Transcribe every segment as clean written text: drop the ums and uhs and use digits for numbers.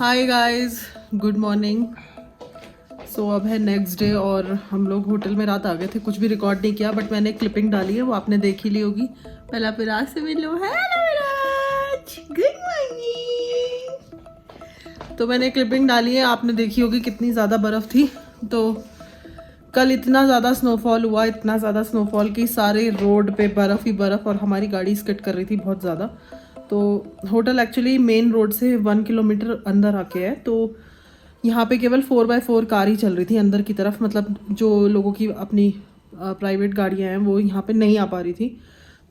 हाय guys, good morning. So अब है next day और हम लोग होटल में रात आ गए थे। कुछ भी रिकॉर्ड नहीं किया बट मैंने क्लिपिंग डाली है, वो आपने देख ही ली होगी। पहला विराज से मिलो। हेलो विराज, गुड मॉर्निंग। तो मैंने क्लिपिंग डाली है, आपने देखी होगी कितनी ज़्यादा बर्फ़ थी। तो कल इतना ज़्यादा स्नोफॉल हुआ, इतना ज़्यादा स्नोफॉल कि सारे रोड पे बर्फ़ ही बर्फ़ और हमारी गाड़ी स्किड कर रही थी बहुत ज़्यादा। तो होटल एक्चुअली मेन रोड से 1 किलोमीटर अंदर आके है। तो यहाँ पे केवल 4x4 कार ही चल रही थी अंदर की तरफ, मतलब जो लोगों की अपनी प्राइवेट गाड़ियाँ हैं वो यहाँ पे नहीं आ पा रही थी।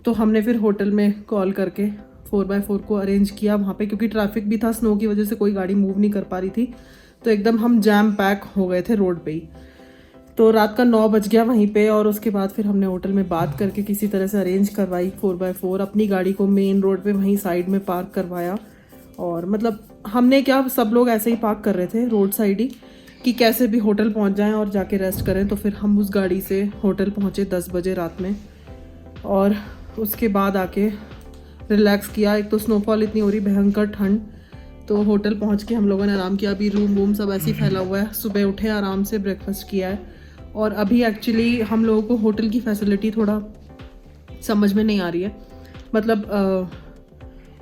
तो हमने फिर होटल में कॉल करके 4x4 को अरेंज किया वहाँ पे, क्योंकि ट्रैफिक भी था, स्नो की वजह से कोई गाड़ी मूव नहीं कर पा रही थी। तो एकदम हम जैम पैक हो गए थे रोड पे ही। तो रात का 9 बज गया वहीं पे, और उसके बाद फिर हमने होटल में बात करके किसी तरह से अरेंज करवाई 4x4, अपनी गाड़ी को मेन रोड पे वहीं साइड में पार्क करवाया। और मतलब हमने क्या, सब लोग ऐसे ही पार्क कर रहे थे रोड साइड ही, कि कैसे भी होटल पहुंच जाएं और जाके रेस्ट करें। तो फिर हम उस गाड़ी से होटल पहुंचे 10 बजे रात में, और उसके बाद आके रिलैक्स किया। एक तो स्नोफॉल इतनी हो रही, भयंकर ठंड। तो होटल पहुंच के हम लोगों ने आराम किया। अभी रूम वूम सब ऐसे ही फैला हुआ है। सुबह उठे, आराम से ब्रेकफास्ट किया है। और अभी एक्चुअली हम लोगों को होटल की फैसिलिटी थोड़ा समझ में नहीं आ रही है। मतलब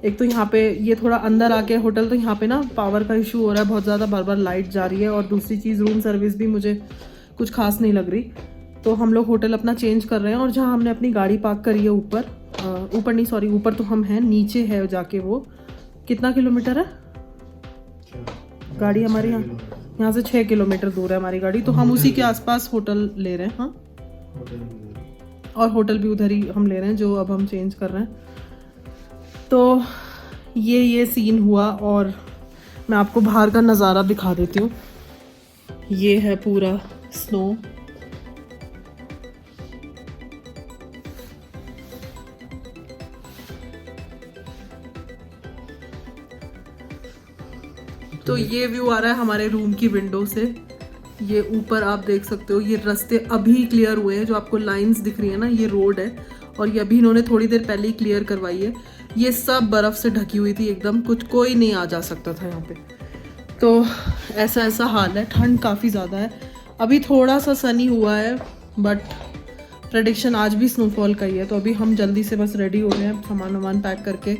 एक तो यहाँ पे ये थोड़ा अंदर आके होटल, तो यहाँ पे ना पावर का इशू हो रहा है बहुत ज़्यादा, बार बार लाइट जा रही है। और दूसरी चीज़, रूम सर्विस भी मुझे कुछ खास नहीं लग रही। तो हम लोग होटल अपना चेंज कर रहे हैं। और जहाँ हमने अपनी गाड़ी पार्क करी है ऊपर नहीं, सॉरी, ऊपर तो हम हैं, नीचे है जाके वो। कितना किलोमीटर है गाड़ी हमारी? यहाँ से 6 किलोमीटर दूर है हमारी गाड़ी। तो हम उसी के आसपास होटल ले रहे हैं। हाँ, और होटल भी उधर ही हम ले रहे हैं जो अब हम चेंज कर रहे हैं। तो ये सीन हुआ। और मैं आपको बाहर का नज़ारा दिखा देती हूँ। ये है पूरा स्नो। तो ये व्यू आ रहा है हमारे रूम की विंडो से। ये ऊपर आप देख सकते हो, ये रास्ते अभी क्लियर हुए हैं। जो आपको लाइंस दिख रही है ना, ये रोड है। और ये अभी इन्होंने थोड़ी देर पहले ही क्लियर करवाई है। ये सब बर्फ़ से ढकी हुई थी एकदम, कुछ कोई नहीं आ जा सकता था यहाँ पे। तो ऐसा हाल है। ठंड काफ़ी ज़्यादा है। अभी थोड़ा सा सनी हुआ है बट प्रेडिक्शन आज भी स्नोफॉल का ही है। तो अभी हम जल्दी से बस रेडी हो रहे हैं, सामान वामान पैक करके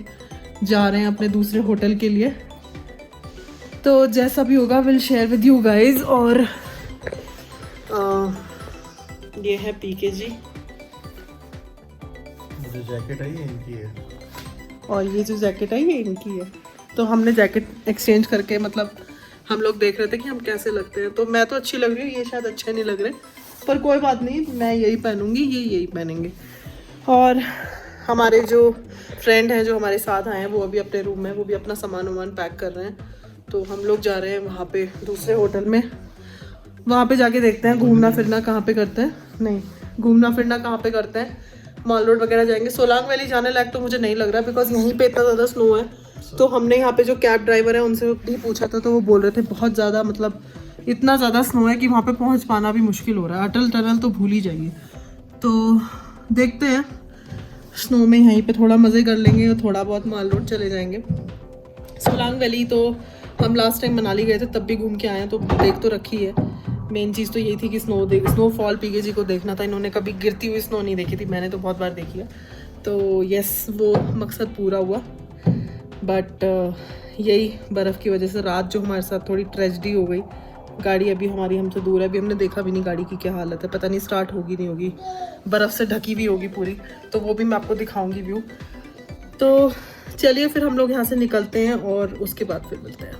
जा रहे हैं अपने दूसरे होटल के लिए। तो जैसा भी होगा will share with you guys. और ये है पीके जी, मुझे जैकेट आई है इनकी है, और ये जो जैकेट आई है इनकी है। तो हमने जैकेट एक्सचेंज करके, मतलब हम लोग देख रहे थे कि हम कैसे लगते हैं। तो मैं तो अच्छी लग रही हूँ, ये शायद अच्छे नहीं लग रहे, पर कोई बात नहीं, मैं यही पहनूंगी, ये यही पहनेंगे। और हमारे जो फ्रेंड हैं जो हमारे साथ आए हैं, वो अभी अपने रूम में, वो भी अपना सामान वामान पैक कर रहे हैं। तो हम लोग जा रहे हैं वहाँ पे दूसरे होटल में। वहाँ पे जाके देखते हैं घूमना फिरना कहाँ पे करते हैं। नहीं, घूमना फिरना कहाँ पे करते हैं, मॉल रोड वगैरह जाएंगे। सोलांग वैली जाने लायक तो मुझे नहीं लग रहा, बिकॉज यहीं पे इतना ज़्यादा स्नो है। तो हमने यहाँ पे जो कैब ड्राइवर है उनसे भी पूछा था, तो वो बोल रहे थे बहुत ज़्यादा, मतलब इतना ज़्यादा स्नो है कि वहाँ पे पहुँच पाना भी मुश्किल हो रहा है। अटल टनल तो भूल ही जाइए। तो देखते हैं, स्नो में यहीं पे थोड़ा मज़े कर लेंगे और थोड़ा बहुत मॉल रोड चले जाएंगे। सोलांग वैली तो हम लास्ट टाइम मनाली गए थे, तब भी घूम के आए हैं, तो देख तो रखी है। मेन चीज़ तो यही थी कि स्नोफॉल पीके जी को देखना था। इन्होंने कभी गिरती हुई स्नो नहीं देखी थी, मैंने तो बहुत बार देखी है। तो यस, वो मकसद पूरा हुआ। बट यही बर्फ़ की वजह से रात जो हमारे साथ थोड़ी ट्रेजेडी हो गई। गाड़ी अभी हमारी हमसे दूर है, अभी हमने देखा भी नहीं गाड़ी की क्या हालत है, पता नहीं स्टार्ट होगी नहीं होगी, बर्फ़ से ढकी भी होगी पूरी। तो वो भी मैं आपको दिखाऊंगी व्यू। तो चलिए फिर हम लोग यहाँ से निकलते हैं और उसके बाद फिर मिलते हैं।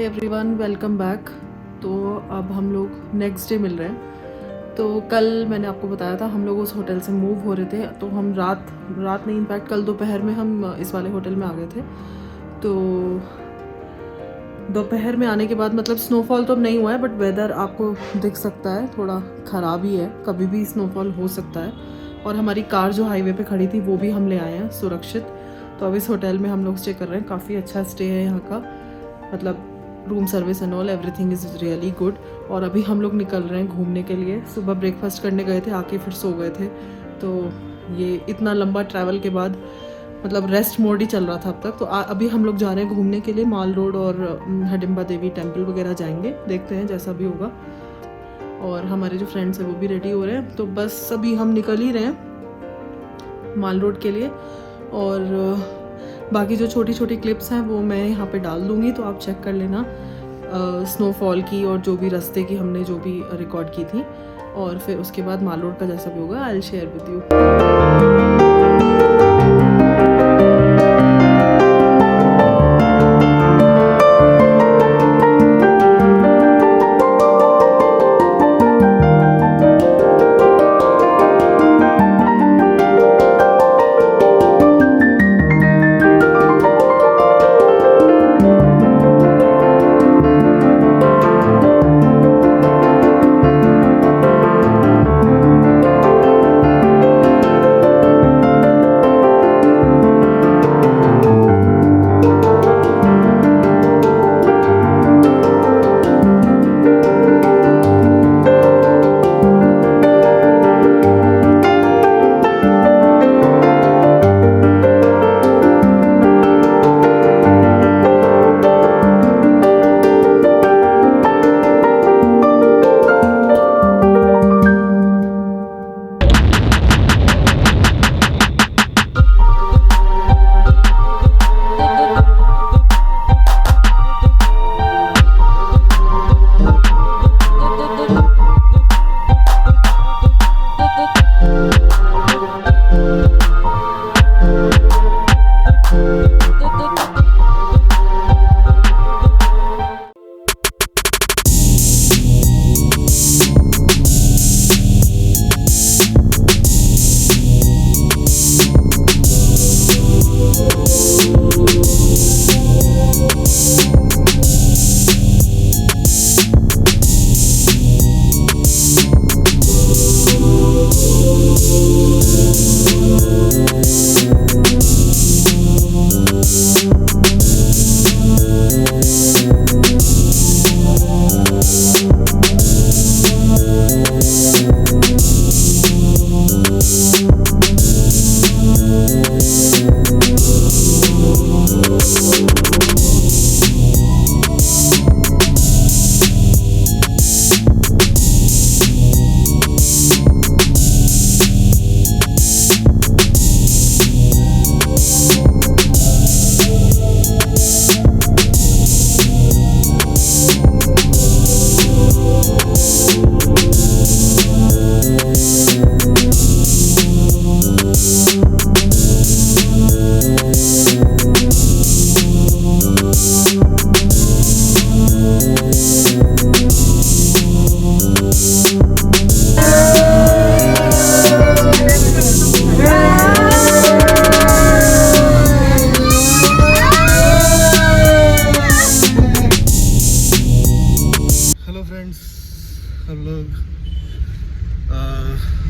Hi everyone, welcome back. तो अब हम लोग नेक्स्ट डे मिल रहे हैं। तो कल मैंने आपको बताया था हम लोग उस होटल से मूव हो रहे थे, तो हम रात नहीं, इनफैक्ट कल दोपहर में हम इस वाले होटल में आ गए थे। तो दोपहर में आने के बाद मतलब स्नोफॉल तो अब नहीं हुआ है, बट वेदर आपको दिख सकता है थोड़ा ख़राब ही है, कभी भी स्नोफॉल हो सकता है। और हमारी कार जो हाईवे पे खड़ी थी वो भी हम ले आए हैं सुरक्षित। तो अब इस होटल में हम लोग स्टे कर रहे हैं। काफ़ी अच्छा स्टे है यहाँ का, मतलब room service and all everything is really good. और अभी हम लोग निकल रहे हैं घूमने के लिए। सुबह ब्रेकफास्ट करने गए थे, आके फिर सो गए थे। तो ये इतना लंबा ट्रैवल के बाद मतलब रेस्ट मोड ही चल रहा था अब तक। तो अभी हम लोग जा रहे हैं घूमने के लिए, माल रोड और हडिम्बा देवी टेम्पल वगैरह जाएंगे, देखते हैं जैसा भी होगा। और हमारे जो फ्रेंड्स हैं वो भी रेडी हो रहे हैं। तो बस अभी हम निकल ही रहे हैं माल रोड के लिए। और बाकी जो छोटी छोटी क्लिप्स हैं वो मैं यहाँ पे डाल दूँगी, तो आप चेक कर लेना स्नोफॉल की और जो भी रास्ते की हमने जो भी रिकॉर्ड की थी। और फिर उसके बाद माल रोड का जैसा भी होगा I will share with you.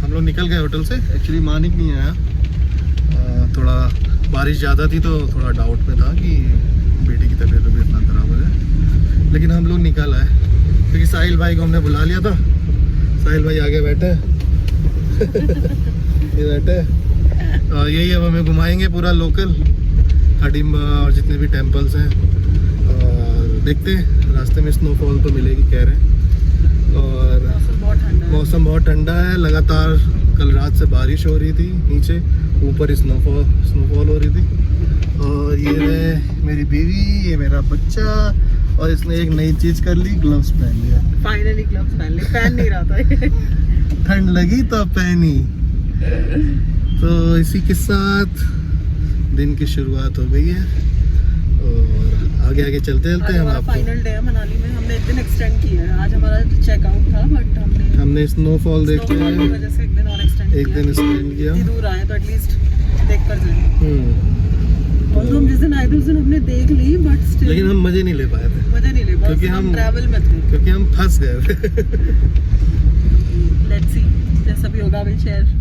हम लोग निकल गए होटल से। एक्चुअली मानिक नहीं आया, थोड़ा बारिश ज़्यादा थी तो थोड़ा डाउट में था कि बेटी की तबीयत ना ख़राब हो जाए, लेकिन हम लोग निकल आए क्योंकि साहिल भाई को हमने बुला लिया था। साहिल भाई आगे बैठे ये बैठे, यही अब हमें घुमाएंगे पूरा लोकल हडिम्बा और जितने भी टेम्पल्स हैं। और देखते हैं, रास्ते में स्नोफॉल तो मिलेगी कह रहे हैं। और मौसम बहुत ठंडा है, लगातार कल रात से बारिश हो रही थी, नीचे ऊपर स्नोफॉल हो रही थी। और ये है मेरी बीवी, ये मेरा बच्चा, और इसने एक नई चीज़ कर ली, ग्लव्स पहन लिया। फाइनली ग्लव्स पहन लिए, पहन नहीं रहा था ठंड लगी तो पहनी। तो इसी के साथ दिन की शुरुआत हो गई है और आगे आगे आगे चलते चलते हम आपको फाइनल डे है मनाली में, हमने एक दिन एक्सटेंड किया है। आज हमारा चेकआउट था बट हमने स्नोफॉल देख snowfall की लिया, वजह से एक दिन और एक्सटेंड एक दिन स्पेंड किया। इतनी दूर आए तो एटलीस्ट देख कर जाए। और हम जिस दिन आए थे उस दिन हमने देख ली बट स्टिल लेकिन हम मजे नहीं ले पाए थे, मजा नहीं ले पाए क्योंकि हम हम- ट्रैवल में थे। क्योंकि हम फंस गए थे। लेट्स सी जैसा भी होगा विल शेयर।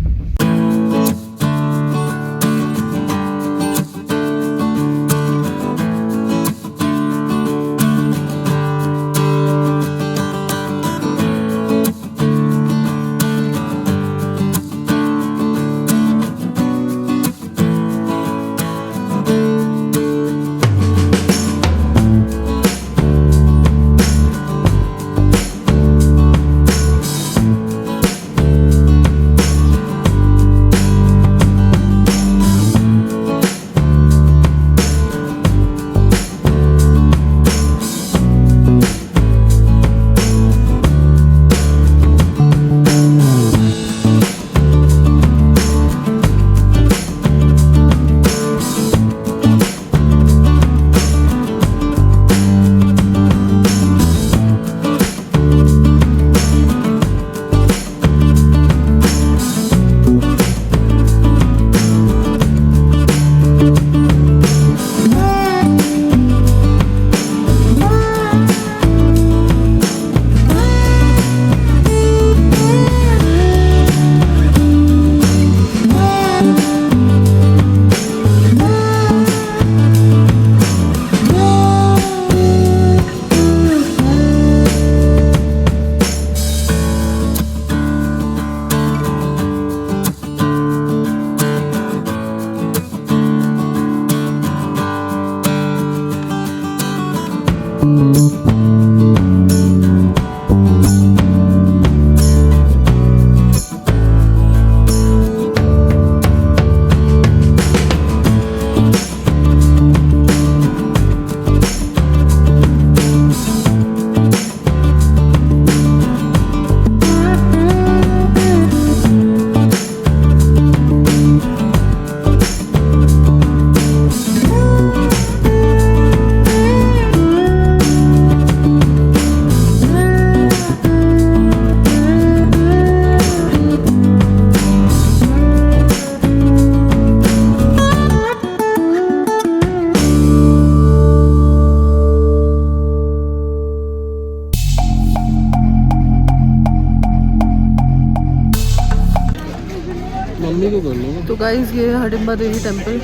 मम्मी को कर लो। तो गाइज ये है हडिम्बा देवी टेम्पल।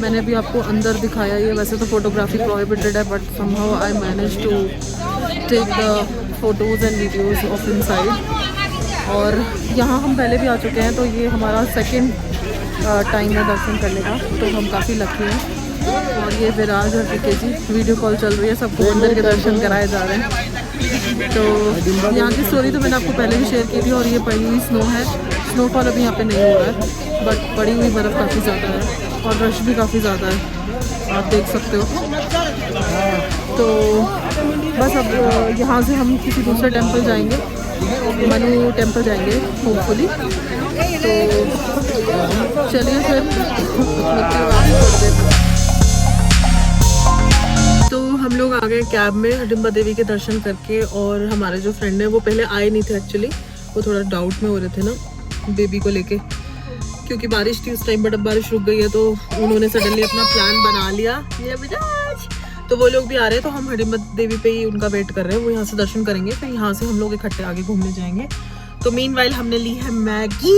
मैंने अभी आपको अंदर दिखाया, ये वैसे तो फोटोग्राफी प्रोहिबिटेड है but somehow I manage to take the photos and videos of inside. और यहाँ हम पहले भी आ चुके हैं तो ये हमारा सेकंड टाइम है दर्शन करने का, तो हम काफ़ी लकी हैं। और ये विराज और पीके जी वीडियो कॉल चल रही है, सबको मंदिर के दर्शन कराए जा रहे हैं। तो यहाँ की स्टोरी तो मैंने आपको पहले भी शेयर की थी। और ये पड़ी हुई स्नो है, स्नोफॉल अभी यहाँ पे नहीं हो रहा है बट पड़ी हुई बर्फ़ काफ़ी ज़्यादा है और रश भी काफ़ी ज़्यादा है, आप देख सकते हो। तो बस अब यहाँ से हम किसी दूसरे टेंपल जाएंगे, मनु टेंपल जाएंगे होपफुली। तो चलिए फिर मिलते हैं आपको थोड़ी देर में। तो हम लोग आ गए कैब में हडिम्बा देवी के दर्शन करके। और हमारे जो फ्रेंड हैं वो पहले आए नहीं थे एक्चुअली, वो थोड़ा डाउट में हो रहे थे ना बेबी को लेके, क्योंकि बारिश थी उस टाइम। बट अब बारिश रुक गई है तो उन्होंने सडनली अपना प्लान बना लिया। ये विराज, तो वो लोग भी आ रहे हैं, तो हम हडिम्बा देवी पे ही उनका वेट कर रहे हैं। वो यहाँ से दर्शन करेंगे, फिर यहाँ से हम लोग इकट्ठे आगे घूमने जाएंगे। तो मीनवाइल हमने ली है मैगी,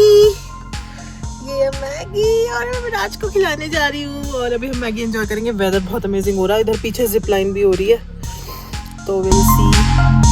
ये मैगी, और मैं विराज को खिलाने जा रही हूँ। और अभी हम मैगी एंजॉय करेंगे। वेदर बहुत अमेजिंग हो रहा है, इधर पीछे जिप लाइन भी हो रही है, तो विल सी।